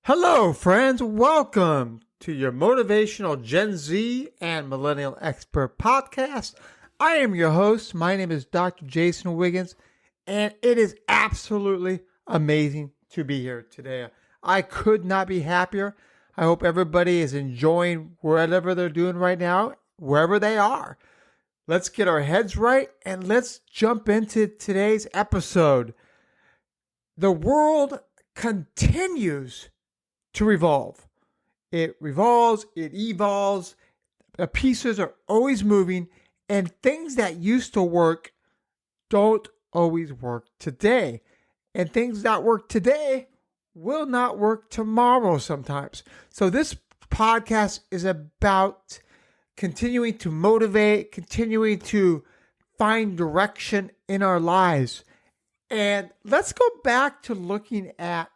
Hello, friends. Welcome to your motivational Gen Z and Millennial Expert podcast. I am your host. My name is Dr. Jason Wiggins, and it is absolutely amazing to be here today. I could not be happier. I hope everybody is enjoying whatever they're doing right now, wherever they are. Let's get our heads right and let's jump into today's episode. The world continues to revolve. It revolves, it evolves, the pieces are always moving, and things that used to work don't always work today. And things that work today will not work tomorrow sometimes. So this podcast is about continuing to motivate, continuing to find direction in our lives. And let's go back to looking at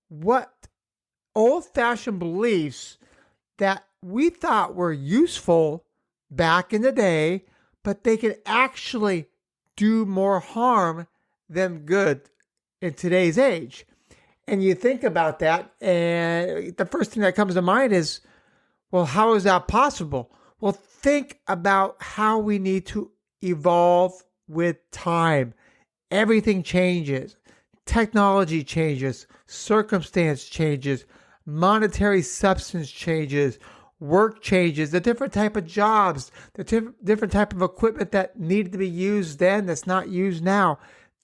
what old-fashioned beliefs that we thought were useful back in the day, but they can actually do more harm than good in today's age. And you think about that, and the first thing that comes to mind is, well, how is that possible? Well, think about how we need to evolve with time. Everything changes. Technology changes. Circumstance changes. Monetary substance changes, work changes, the different type of jobs, the different type of equipment that needed to be used then that's not used now.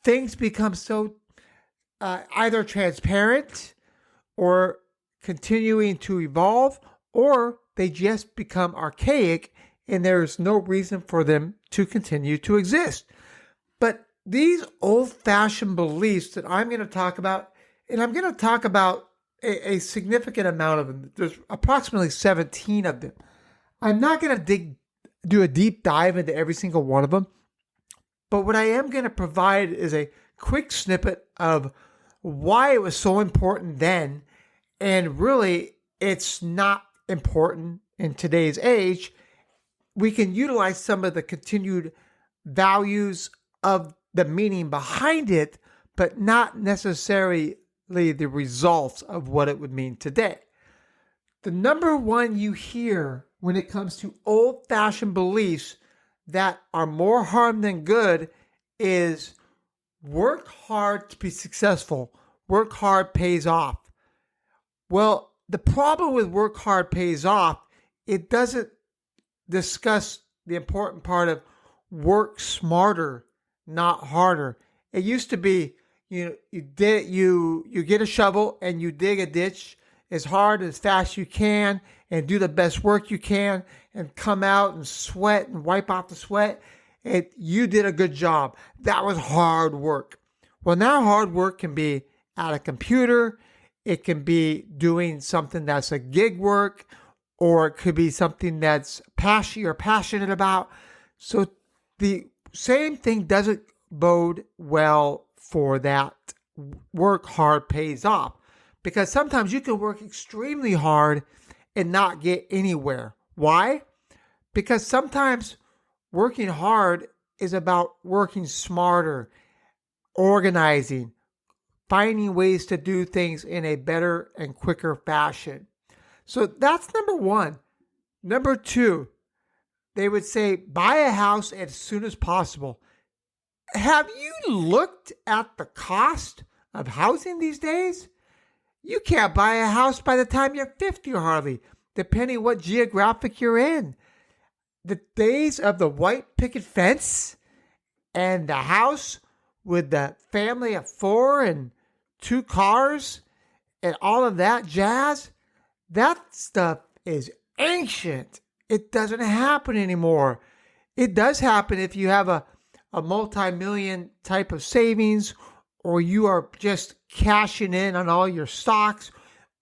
Things become so either transparent or continuing to evolve, or they just become archaic and there's no reason for them to continue to exist. But these old-fashioned beliefs that I'm going to talk about, and I'm going to talk about a significant amount of them. There's approximately 17 of them. I'm not going to do a deep dive into every single one of them, but what I am going to provide is a quick snippet of why it was so important then, and really it's not important in today's age. We can utilize some of the continued values of the meaning behind it, but not necessarily the results of what it would mean today. The number one you hear when it comes to old-fashioned beliefs that are more harm than good is work hard to be successful. Work hard pays off. Well, the problem with work hard pays off, it doesn't discuss the important part of work smarter, not harder. It used to be, you get a shovel and you dig a ditch as hard as fast you can and do the best work you can and come out and sweat and wipe off the sweat. And you did a good job. That was hard work. Well, now hard work can be at a computer. It can be doing something that's a gig work, or it could be something that's you're passionate about. So the same thing doesn't bode well for that work hard pays off, because sometimes you can work extremely hard and not get anywhere. Why? Because sometimes working hard is about working smarter, organizing, finding ways to do things in a better and quicker fashion. So that's number one. Number two, they would say buy a house as soon as possible. Have you looked at the cost of housing these days? You can't buy a house by the time you're 50 hardly, depending what geographic you're in. The days of the white picket fence and the house with the family of 4 and 2 cars and all of that jazz, that stuff is ancient. It doesn't happen anymore. It does happen if you have a multi-million type of savings, or you are just cashing in on all your stocks,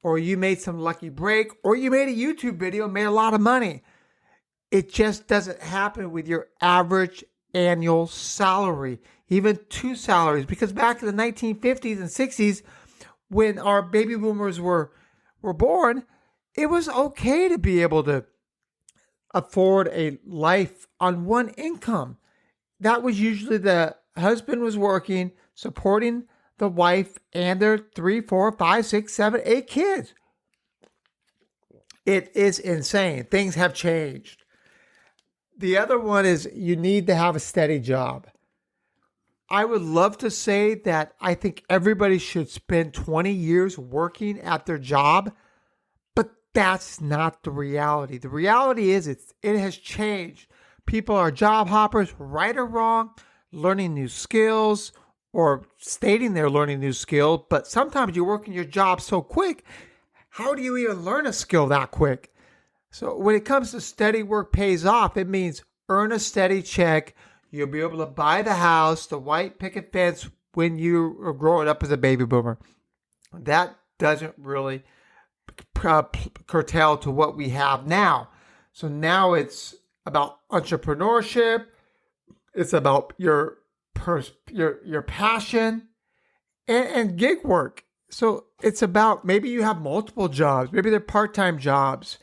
or you made some lucky break, or you made a YouTube video and made a lot of money. It just doesn't happen with your average annual salary, even 2 salaries, because back in the 1950s and 60s, when our baby boomers were born, it was okay to be able to afford a life on one income. That was usually the husband was working, supporting the wife and their 3, 4, 5, 6, 7, 8 kids. It is insane. Things have changed. The other one is you need to have a steady job. I would love to say that I think everybody should spend 20 years working at their job, but that's not the reality. The reality is it has changed. People are job hoppers, right or wrong, learning new skills or stating they're learning new skills, but sometimes you're working your job so quick. How do you even learn a skill that quick? So when it comes to steady work pays off, it means earn a steady check. You'll be able to buy the house, the white picket fence when you are growing up as a baby boomer. That doesn't really curtail to what we have now. So now it's about entrepreneurship. It's about your passion and gig work. So it's about maybe you have multiple jobs. Maybe they're part-time jobs.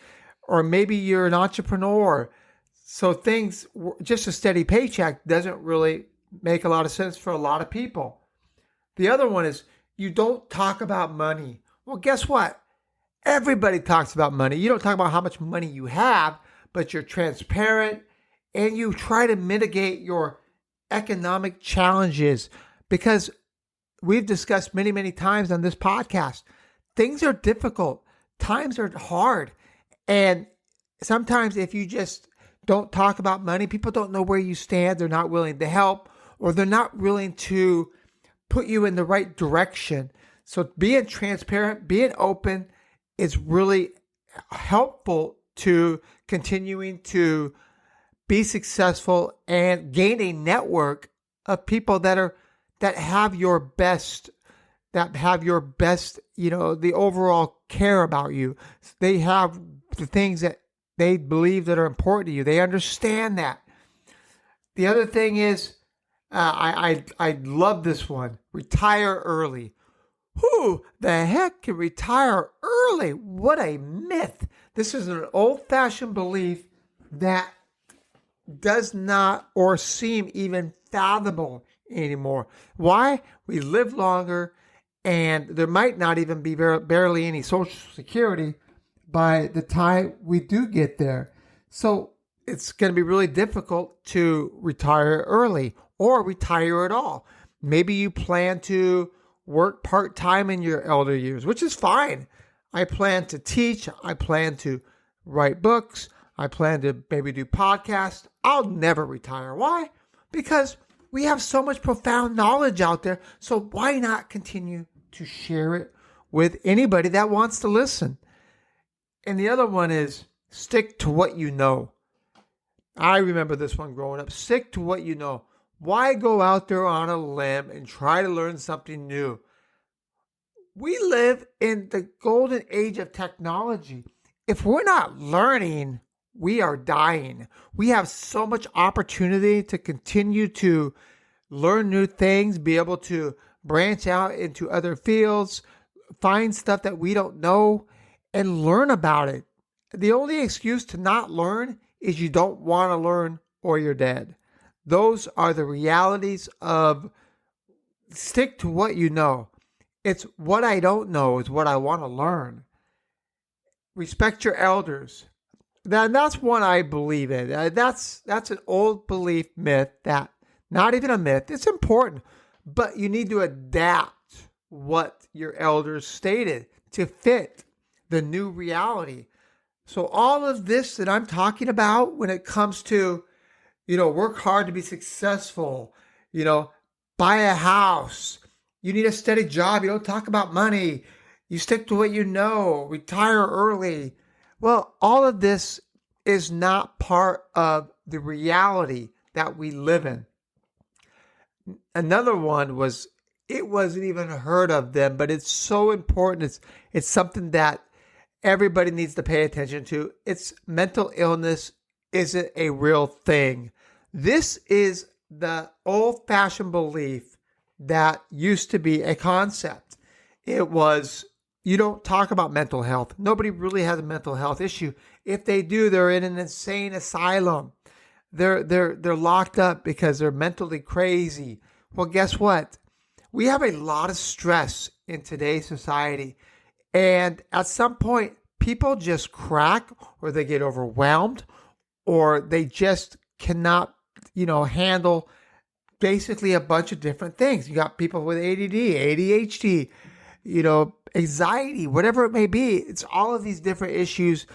Or maybe you're an entrepreneur. So things, just a steady paycheck doesn't really make a lot of sense for a lot of people. The other one is you don't talk about money. Well, guess what? Everybody talks about money. You don't talk about how much money you have, but you're transparent and you try to mitigate your economic challenges because we've discussed many, many times on this podcast. Things are difficult. Times are hard. And sometimes if you just don't talk about money, people don't know where you stand. They're not willing to help, or they're not willing to put you in the right direction. So being transparent, being open is really helpful to continuing to be successful and gain a network of people that have your best, the overall care about you. They have the things that they believe that are important to you. They understand that. The other thing is, I love this one. Retire early. Who the heck can retire early? What a myth. This is an old-fashioned belief that does not or seem even fathomable anymore. Why? We live longer, and there might not even be barely any Social Security by the time we do get there. So it's going to be really difficult to retire early or retire at all. Maybe you plan to work part-time in your elder years, which is fine. I plan to teach. I plan to write books. I plan to maybe do podcasts. I'll never retire. Why? Because we have so much profound knowledge out there. So why not continue to share it with anybody that wants to listen? And the other one is stick to what you know. I remember this one growing up. Stick to what you know. Why go out there on a limb and try to learn something new? We live in the golden age of technology. If we're not learning, we are dying. We have so much opportunity to continue to learn new things, be able to branch out into other fields, find stuff that we don't know, and learn about it. The only excuse to not learn is you don't want to learn or you're dead. Those are the realities of stick to what you know. It's what I don't know is what I want to learn. Respect your elders. That's one I believe in. That's an old belief myth that, not even a myth, it's important, but you need to adapt what your elders stated to fit the new reality. So all of this that I'm talking about when it comes to, work hard to be successful, buy a house, you need a steady job, you don't talk about money, you stick to what you know, retire early. Well, all of this is not part of the reality that we live in. Another one was, it wasn't even heard of them, but it's so important. It's something that everybody needs to pay attention to. It's mental illness isn't a real thing. This is the old-fashioned belief that used to be a concept. It was, you don't talk about mental health. Nobody really has a mental health issue. If they do, they're in an insane asylum. They're locked up because they're mentally crazy. Well, guess what? We have a lot of stress in today's society. And at some point, people just crack, or they get overwhelmed, or they just cannot, handle basically a bunch of different things. You got people with ADD, ADHD, anxiety, whatever it may be. It's all of these different issues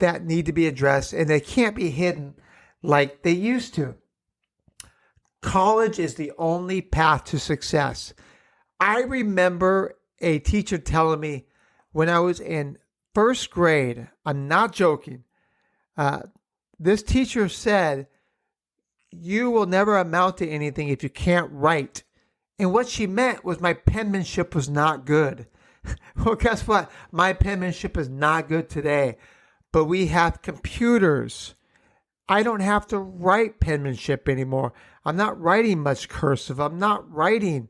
that need to be addressed, and they can't be hidden like they used to. College is the only path to success. I remember a teacher telling me when I was in first grade, I'm not joking, this teacher said, "You will never amount to anything if you can't write." And what she meant was my penmanship was not good. Well, guess what? My penmanship is not good today. But we have computers. I don't have to write penmanship anymore. I'm not writing much cursive. I'm not writing,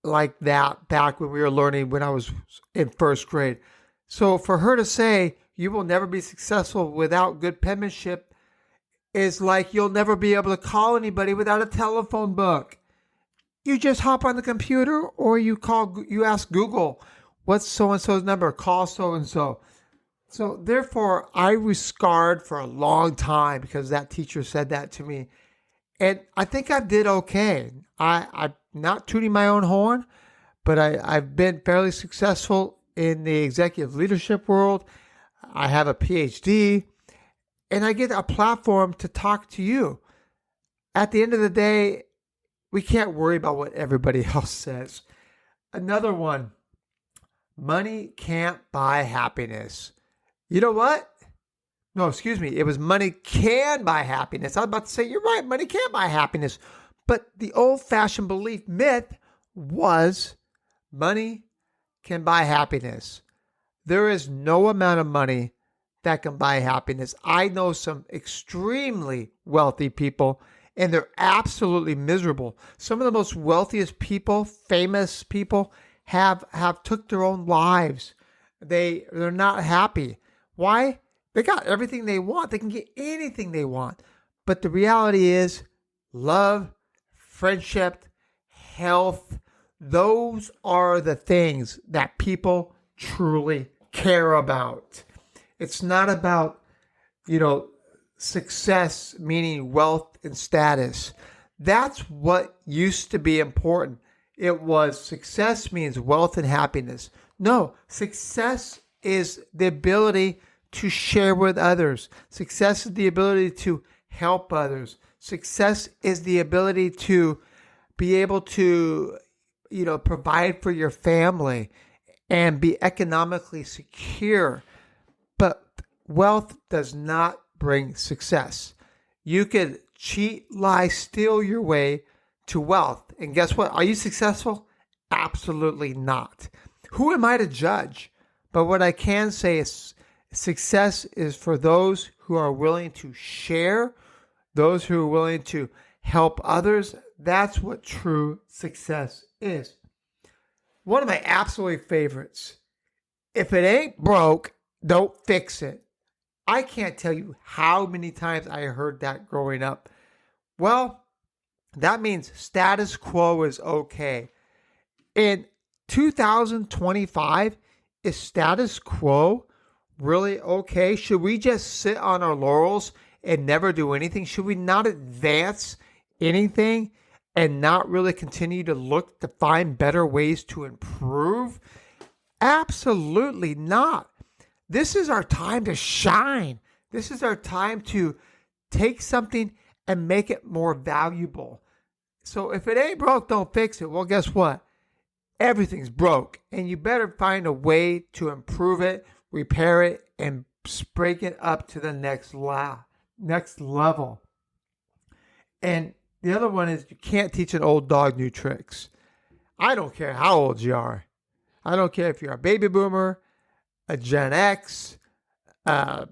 like that back when we were learning when I was in first grade. So for her to say, you will never be successful without good penmanship is like you'll never be able to call anybody without a telephone book. You just hop on the computer or you ask Google, what's so-and-so's number? Call so-and-so. So therefore, I was scarred for a long time because that teacher said that to me. And I think I did okay. I'm not tooting my own horn, but I've been fairly successful in the executive leadership world. I have a PhD, and I get a platform to talk to you. At the end of the day, we can't worry about what everybody else says. Another one, money can't buy happiness. You know what? No, excuse me. It was money can buy happiness. I was about to say, you're right, money can't buy happiness. But the old-fashioned belief myth was money can buy happiness. There is no amount of money that can buy happiness. I know some extremely wealthy people, and they're absolutely miserable. Some of the most wealthiest people, famous people, have took their own lives. They're not happy. Why? They got everything they want. They can get anything they want. But the reality is love, friendship, health, those are the things that people truly care about. It's not about, success, meaning wealth and status. That's what used to be important. It was success means wealth and happiness. No, success is the ability to share with others. Success is the ability to help others. Success is the ability to be able to, provide for your family and be economically secure. But wealth does not bring success. You could cheat, lie, steal your way to wealth. And guess what? Are you successful? Absolutely not. Who am I to judge? But what I can say is success is for those who are willing to share, those who are willing to help others. That's what true success is. One of my absolute favorites. If it ain't broke, don't fix it. I can't tell you how many times I heard that growing up. Well, that means status quo is okay. In 2025, is status quo really okay? Should we just sit on our laurels and never do anything? Should we not advance anything and not really continue to look to find better ways to improve? Absolutely not. This is our time to shine. This is our time to take something and make it more valuable. So if it ain't broke, don't fix it. Well, guess what? Everything's broke, and you better find a way to improve it, repair it, and bring it up to the next level. And the other one is you can't teach an old dog new tricks. I don't care how old you are. I don't care if you're a baby boomer, a Gen X, a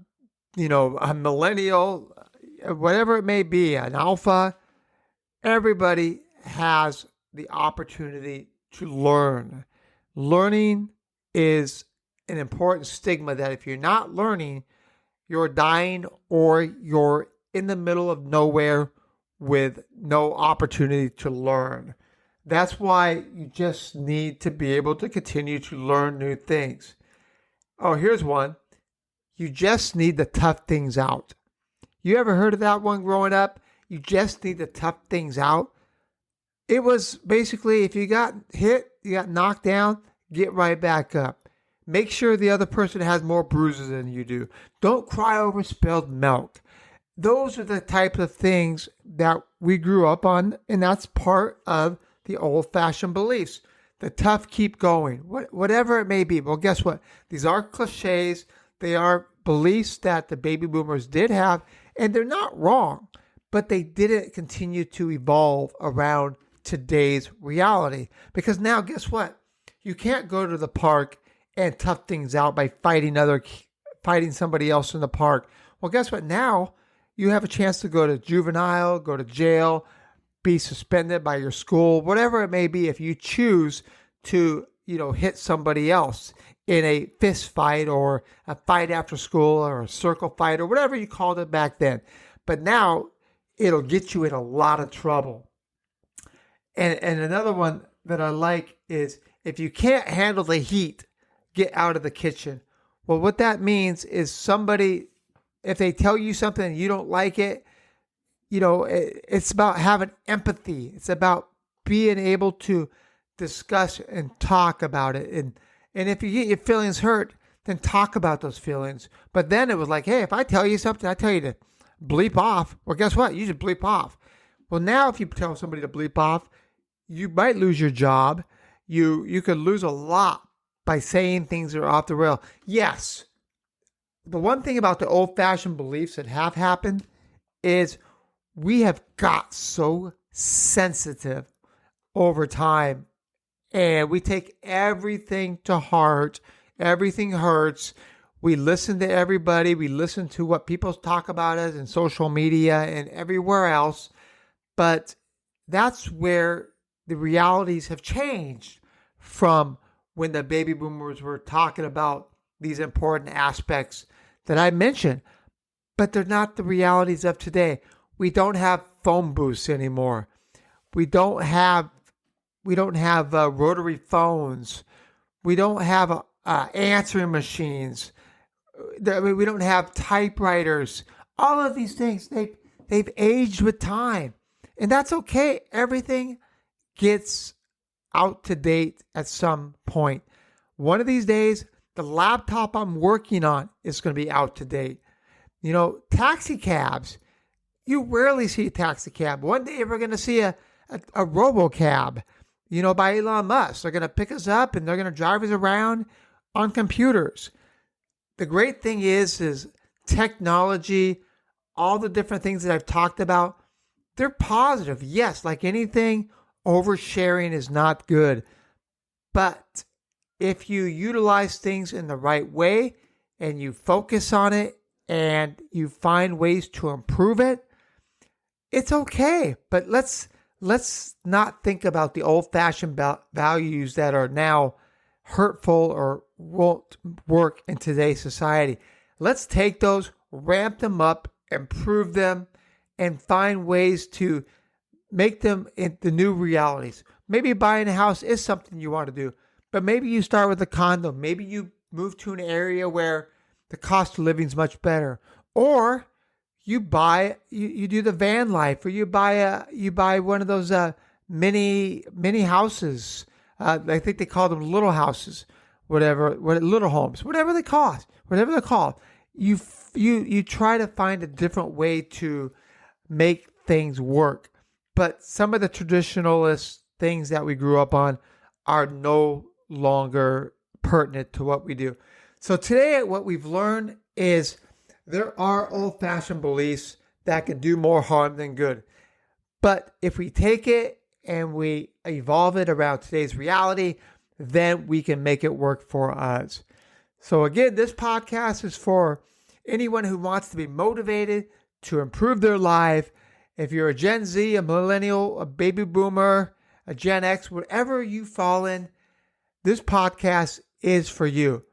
millennial, whatever it may be, an alpha. Everybody has the opportunity to learn. Learning is an important stigma that if you're not learning, you're dying or you're in the middle of nowhere with no opportunity to learn. That's why you just need to be able to continue to learn new things. Oh, here's one. You just need to tough things out. You ever heard of that one growing up? You just need to tough things out. It was basically if you got hit, you got knocked down, get right back up. Make sure the other person has more bruises than you do. Don't cry over spilled milk. Those are the types of things that we grew up on, and that's part of the old-fashioned beliefs. The tough keep going, whatever it may be. Well, guess what? These are cliches. They are beliefs that the baby boomers did have, and they're not wrong, but they didn't continue to evolve around today's reality. Because now, guess what? You can't go to the park and tough things out by fighting somebody else in the park. Well, guess what? Now you have a chance to go to juvenile, go to jail, be suspended by your school, whatever it may be, if you choose to, hit somebody else in a fist fight or a fight after school or a circle fight or whatever you called it back then. But now it'll get you in a lot of trouble. And another one that I like is if you can't handle the heat, get out of the kitchen. Well, what that means is somebody, if they tell you something and you don't like it, it's about having empathy. It's about being able to discuss and talk about it. And if you get your feelings hurt, then talk about those feelings. But then it was like, hey, if I tell you something, I tell you to bleep off. Well, guess what? You should bleep off. Well, now if you tell somebody to bleep off, you might lose your job. You could lose a lot by saying things that are off the rail. Yes, the one thing about the old-fashioned beliefs that have happened is we have got so sensitive over time, and we take everything to heart. Everything hurts. We listen to everybody. We listen to what people talk about us in social media and everywhere else. But that's where the realities have changed from when the baby boomers were talking about these important aspects that I mentioned. But they're not the realities of today. We don't have phone booths anymore. We don't have rotary phones. We don't have answering machines. We don't have typewriters. All of these things, they've aged with time. And that's okay. Everything gets out to date at some point. One of these days, the laptop I'm working on is going to be out to date. Taxi cabs. You rarely see a taxi cab. One day we're going to see a robocab, by Elon Musk. They're going to pick us up and they're going to drive us around on computers. The great thing is technology, all the different things that I've talked about, they're positive. Yes, like anything, oversharing is not good. But if you utilize things in the right way and you focus on it and you find ways to improve it, it's okay. But let's not think about the old-fashioned values that are now hurtful or won't work in today's society. Let's take those, ramp them up, improve them, and find ways to make them into new realities. Maybe buying a house is something you want to do, but maybe you start with a condo. Maybe you move to an area where the cost of living is much better. Or you do the van life, or you buy one of those mini houses. I think they call them little houses, little homes, whatever they're called. You try to find a different way to make things work. But some of the traditionalist things that we grew up on are no longer pertinent to what we do. So today what we've learned is there are old-fashioned beliefs that can do more harm than good. But if we take it and we evolve it around today's reality, then we can make it work for us. So again, this podcast is for anyone who wants to be motivated to improve their life. If you're a Gen Z, a millennial, a baby boomer, a Gen X, whatever you fall in, this podcast is for you.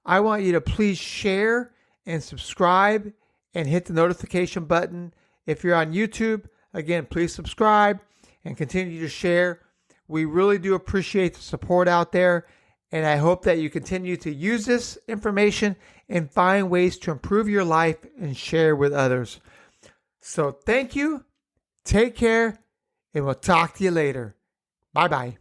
I want you to please share and subscribe and hit the notification button. If you're on YouTube, again, please subscribe and continue to share. We really do appreciate the support out there. And I hope that you continue to use this information and find ways to improve your life and share with others. So thank you, take care, and we'll talk to you later. Bye-bye.